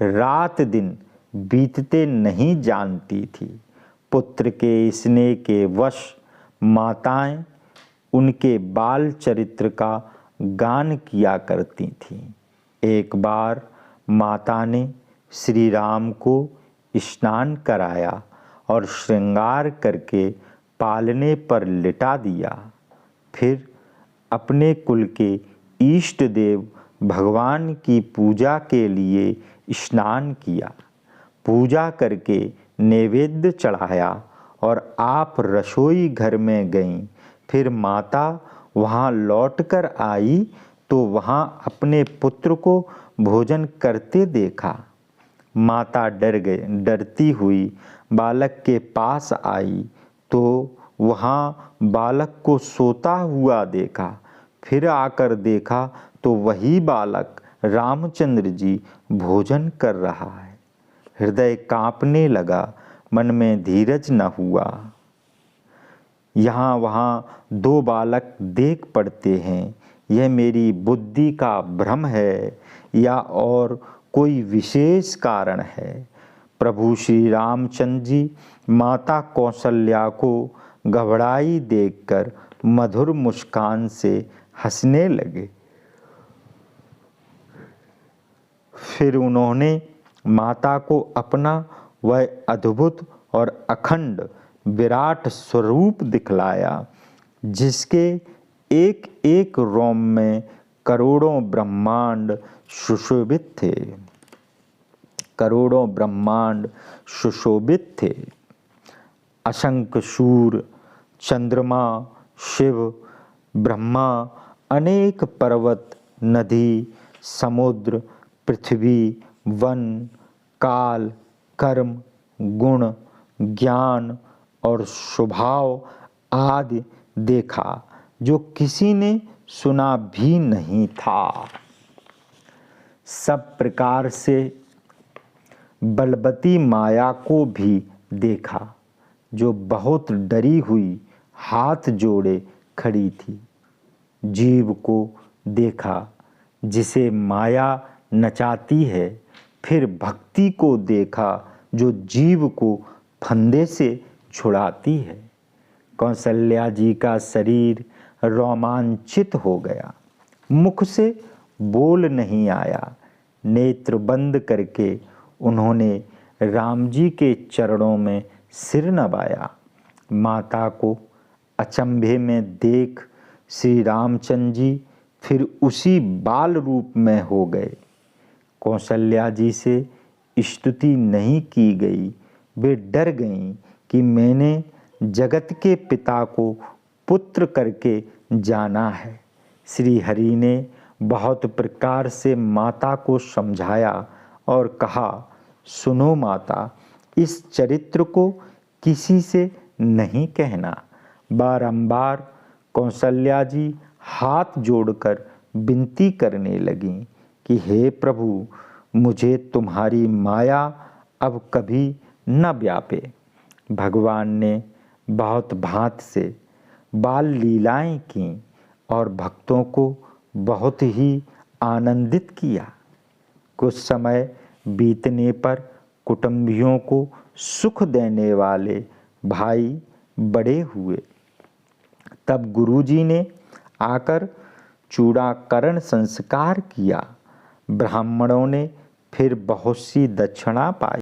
रात दिन बीतते नहीं जानती थी। पुत्र के स्नेह के वश माताएं उनके बाल चरित्र का गान किया करती थीं। एक बार माता ने श्री राम को स्नान कराया और श्रृंगार करके पालने पर लिटा दिया। फिर अपने कुल के इष्ट देव भगवान की पूजा के लिए स्नान किया, पूजा करके नैवेद्य चढ़ाया और आप रसोई घर में गईं। फिर माता वहाँ लौटकर आई तो वहाँ अपने पुत्र को भोजन करते देखा। माता डरती हुई बालक के पास आई तो वहाँ बालक को सोता हुआ देखा। फिर आकर देखा तो वही बालक रामचंद्र जी भोजन कर रहा है। हृदय कांपने लगा, मन में धीरज न हुआ। यहाँ वहाँ दो बालक देख पड़ते हैं। यह मेरी बुद्धि का भ्रम है या और कोई विशेष कारण है। प्रभु श्री रामचंद्र जी माता कौशल्या को घबराई देखकर मधुर मुस्कान से हंसने लगे। फिर उन्होंने माता को अपना वह अद्भुत और अखंड विराट स्वरूप दिखलाया, जिसके एक एक रोम में करोड़ों ब्रह्मांड सुशोभित थे। करोड़ों ब्रह्मांड सुशोभित थे। असंख्य सूर्य, चंद्रमा, शिव, ब्रह्मा, अनेक पर्वत, नदी, समुद्र, पृथ्वी, वन, काल, कर्म, गुण, ज्ञान और स्वभाव आदि देखा, जो किसी ने सुना भी नहीं था। सब प्रकार से बलवती माया को भी देखा, जो बहुत डरी हुई हाथ जोड़े खड़ी थी। जीव को देखा, जिसे माया नचाती है। फिर भक्ति को देखा, जो जीव को फंदे से छुड़ाती है। कौशल्या जी का शरीर रोमांचित हो गया। मुख से बोल नहीं आया। नेत्र बंद करके उन्होंने राम जी के चरणों में सिर नवाया। माता को अचंभे में देख श्री रामचंद्र जी फिर उसी बाल रूप में हो गए। कौशल्या जी से स्तुति नहीं की गई। वे डर गईं कि मैंने जगत के पिता को पुत्र करके जाना है। श्री हरि ने बहुत प्रकार से माता को समझाया और कहा, सुनो माता, इस चरित्र को किसी से नहीं कहना। बारंबार कौशल्या जी हाथ जोड़कर विनती करने लगीं कि हे प्रभु, मुझे तुम्हारी माया अब कभी न व्यापे। भगवान ने बहुत भांत से बाल लीलाएं की और भक्तों को बहुत ही आनंदित किया। कुछ समय बीतने पर कुटुंबियों को सुख देने वाले भाई बड़े हुए। तब गुरुजी ने आकर चूड़ाकरण संस्कार किया। ब्राह्मणों ने फिर बहुत सी दक्षिणा पाई।